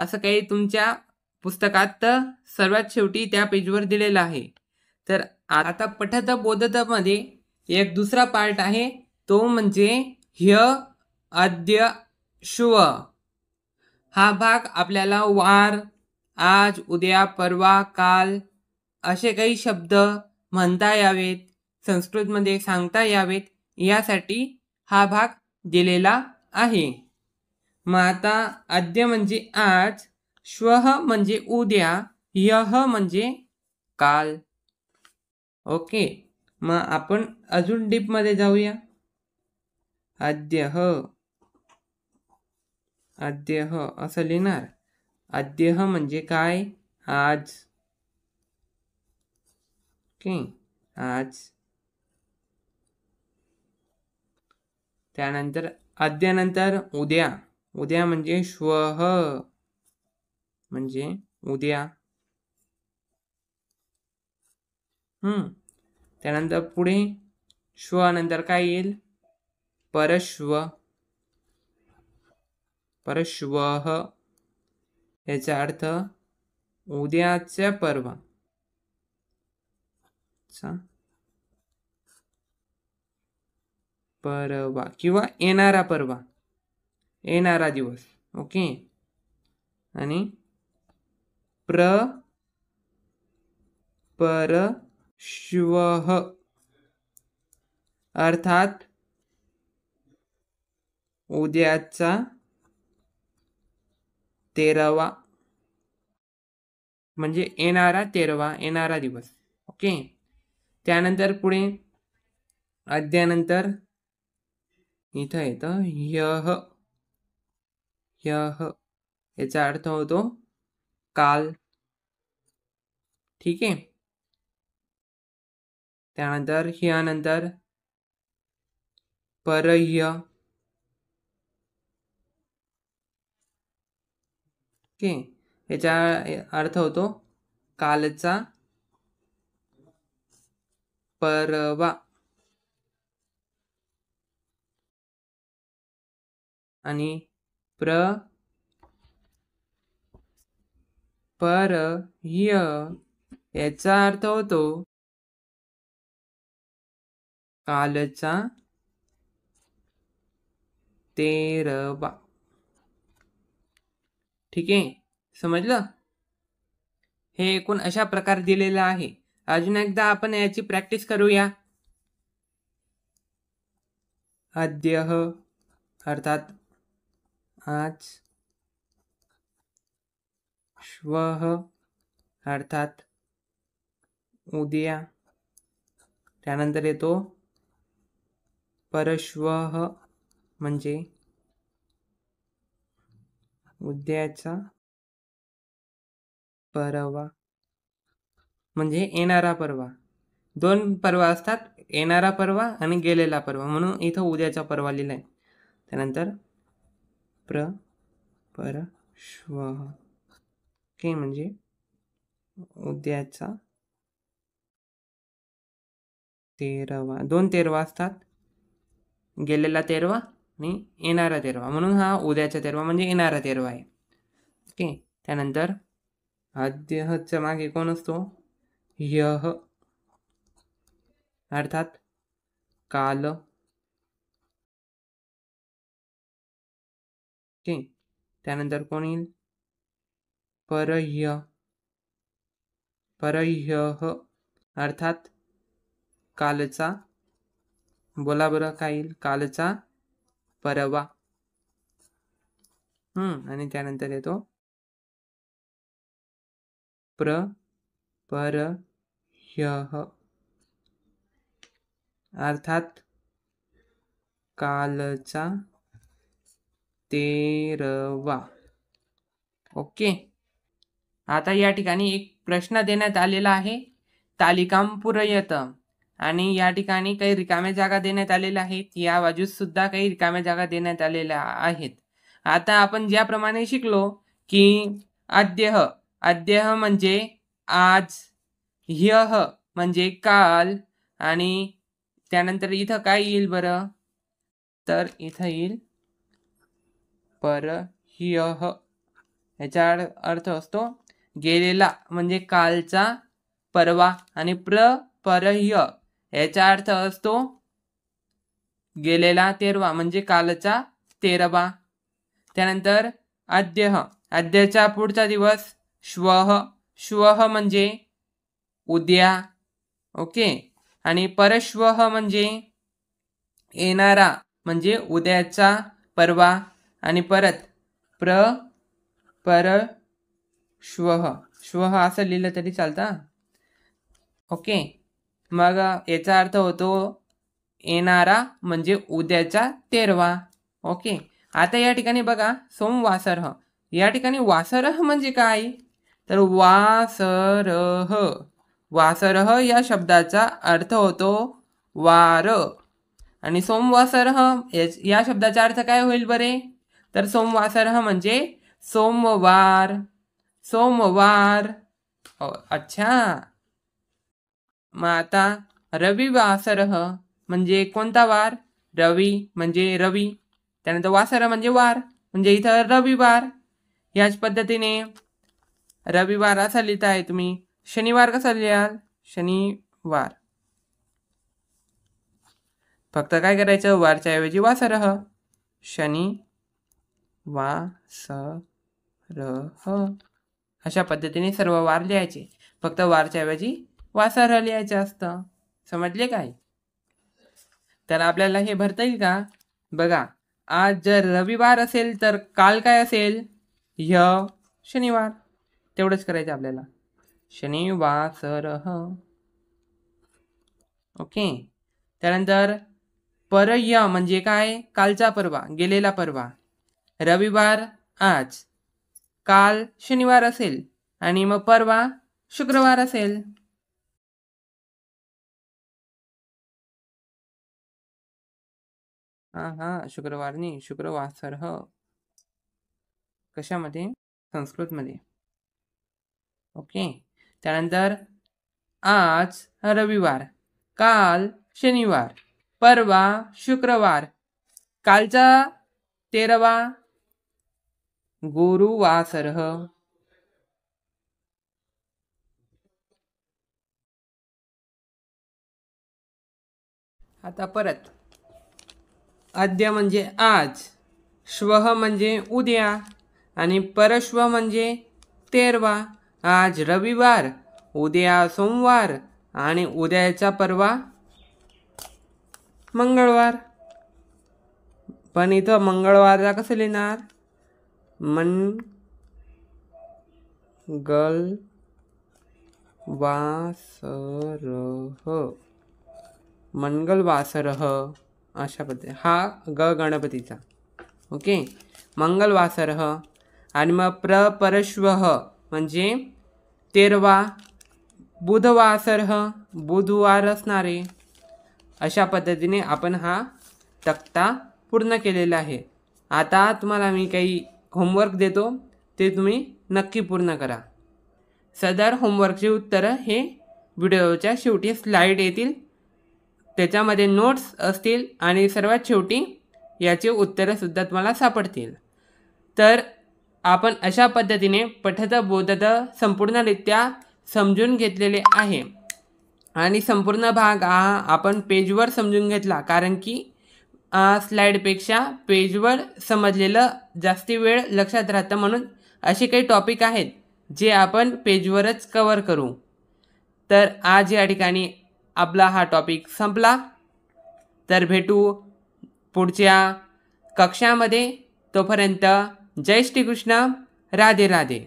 असं काही तुमच्या पुस्तकात सर्वात शेवटी त्या पेजवर दिलेलं आहे। तर आता पठत बोधत मध्ये एक दुसरा पार्ट आहे, तो म्हणजे ह्य अद्य श्व। हा भाग आपल्याला वार, आज, उद्या, परवा, काल असे काही शब्द म्हणता यावेत, संस्कृतमध्ये सांगता यावेत, यासाठी हा भाग दिलेला आहे। मग आता अद्य म्हणजे आज, श्वः म्हणजे उद्या, ह्यः म्हणजे काल। ओके, मग आपण अजून डीप मध्ये जाऊया। अद्यः अद्यः असं लिहिणार। अद्यः म्हणजे काय? आज। ओके, आज। त्यानंतर अद्यानंतर उद्या, उद्या म्हणजे श्वः म्हणजे उद्या। त्यानंतर पुढे श्व नंतर काय येईल? परश्व, परश्वः। याचा अर्थ उद्याच्या परवा, परवा किंवा येणारा परवा, येणारा दिवस। ओके, आणि परश्वः अर्थात उद्याचा 13वा, म्हणजे येणारा 13वा, येणारा दिवस। ओके, त्यानंतर पुढे अद्यानंतर इथं येतं ह्यः, ह्यः याचा अर्थ होतो काल। ठीक आहे, त्यानंतर ह्यानंतर परह्य। ओके, याचा अर्थ होतो कालचा परवा। आणि परह्य याचा अर्थ होतो कालचा 13वा। ठीक आहे, समजलं? हे एकूण अशा प्रकारे दिलेलं आहे। अजून एकदा आपण याची प्रॅक्टिस करूया। अद्यः अर्थात आज, श्वः अर्थात उद्या, त्यानंतर येतो परश्वः म्हणजे उद्याचा परवा, म्हणजे येणारा परवा। दोन परवा असतात, येणारा परवा आणि गेलेला परवा, म्हणून इथं उद्याचा परवा लिहिलाय। त्यानंतर परश्वः ओके, म्हणजे उद्याचा 13वा। दोन 13वा असतात, गेलेला 13वा आणि येणारा 13वा, म्हणून हा उद्याचा 13वा म्हणजे येणारा 13वा आहे। ओके, त्यानंतर अद्यःच्या मागे कोण असतो? ह्यः अर्थात काल। ओके, त्यानंतर कोण येईल? परह्य, परह्यः अर्थात कालचा, बोला बरं काय येईल? कालचा परवा। आणि त्यानंतर येतो परह्यः अर्थात कालचा 13वा। ओके, आता या ठिकाणी एक प्रश्न देण्यात आलेला आहे, तालिकां पूरयत, आणि या ठिकाणी काही रिकाम्या जागा देण्यात आलेल्या आहेत, या बाजूस सुद्धा काही रिकाम्या जागा देण्यात आलेल्या आहेत। आता आपण ज्याप्रमाणे शिकलो की अद्यः, अद्यः म्हणजे आज, ह्यः म्हणजे काल, आणि त्यानंतर इथं काय येईल बरं? तर इथं येईल परह्यः याचा अर्थ असतो गेलेला म्हणजे कालचा, परवा. आणि परह्य याचा अर्थ असतो गेलेला 13वा म्हणजे कालचा 13वा. त्यानंतर अद्यचा पुढचा दिवस श्वः म्हणजे उद्या. ओके. आणि परश्वः म्हणजे येणारा म्हणजे उद्याचा, परवा. आणि परत श्वः असं लिहिलं तरी चालतं. ओके. मग याचा अर्थ होतो येणारा म्हणजे उद्याचा 13वा. ओके. आता या ठिकाणी बघा सोमवासरः. या ठिकाणी वासरः म्हणजे काय, तर वासरः या शब्दाचा अर्थ होतो वार. आणि सोमवासरः या शब्दाचा अर्थ काय होईल बरे, तर सोमवासरः म्हणजे सोमवार. अच्छा. मग आता रविवासरः म्हणजे कोणता वार, रवी म्हणजे रवी. त्यानंतर वासर म्हणजे वार म्हणजे इथं रविवार. याच पद्धतीने रविवार असा लिहिताय तुम्ही. शनिवार कसा लिहाल, शनिवार. फक्त काय करायचं, वारच्या ऐवजी वासरः. अशा पद्धतीने सर्व वार लिहायचे. फक्त वारच्या ऐवजी वासरः लिहायचं असतं. समजले काय? तर आपल्याला हे भरता येईल का बघा. आज जर रविवार असेल तर काल काय असेल, शनिवार. तेवढंच करायचं आपल्याला, शनिवासरः. ओके. त्यानंतर परह्य म्हणजे काय, कालचा परवा, गेलेला परवा. रविवार आज, काल शनिवार असेल आणि मग परवा शुक्रवार असेल. शुक्रवार नाही, शुक्रवासरः. कशामध्ये, संस्कृतमध्ये. ओके. त्यानंतर आज रविवार, काल शनिवार, परवा शुक्रवार, कालचा 13वा गुरुवासरः. आता परत अद्य म्हणजे आज, श्वः म्हणजे उद्या आणि परश्व म्हणजे 13वा. आज रविवार, उद्या सोमवार आणि उद्याचा परवा मंगळवार. पण इथं मंगळवारला कसं लिहिणार, मंगलवासरः अशा पद्धती. हा गणपतीचा. ओके. मंगलवासरः. आणि मग परश्वः म्हणजे 13वा बुधवासरः, बुधवार असणारे. अशा पद्धतीने आपण हा तक्ता पूर्ण केलेला आहे. आता तुम्हाला मी काही होमवर्क देतो, ते तुम्ही नक्की पूर्ण करा. सदर होमवर्कची उत्तरं हे व्हिडिओच्या शेवटी स्लाईड येतील, त्याच्यामध्ये नोट्स असतील आणि सर्वात शेवटी याची उत्तरंसुद्धा तुम्हाला सापडतील. तर आपण अशा पद्धतीने पठत बोधत संपूर्णरित्या समजून घेतलेले आहे. आणि संपूर्ण भाग हा आपण पेजवर समजून घेतला, कारण की स्लाईडपेक्षा पेजवर समजलेलं जास्ती वेळ लक्षात राहतं. म्हणून असे काही टॉपिक आहेत जे आपण पेजवरच कवर करू. तर आज या ठिकाणी आपला हा टॉपिक संपला. तर भेटू पुढच्या कक्षामध्ये. तोपर्यंत जय श्रीकृष्ण, राधे राधे.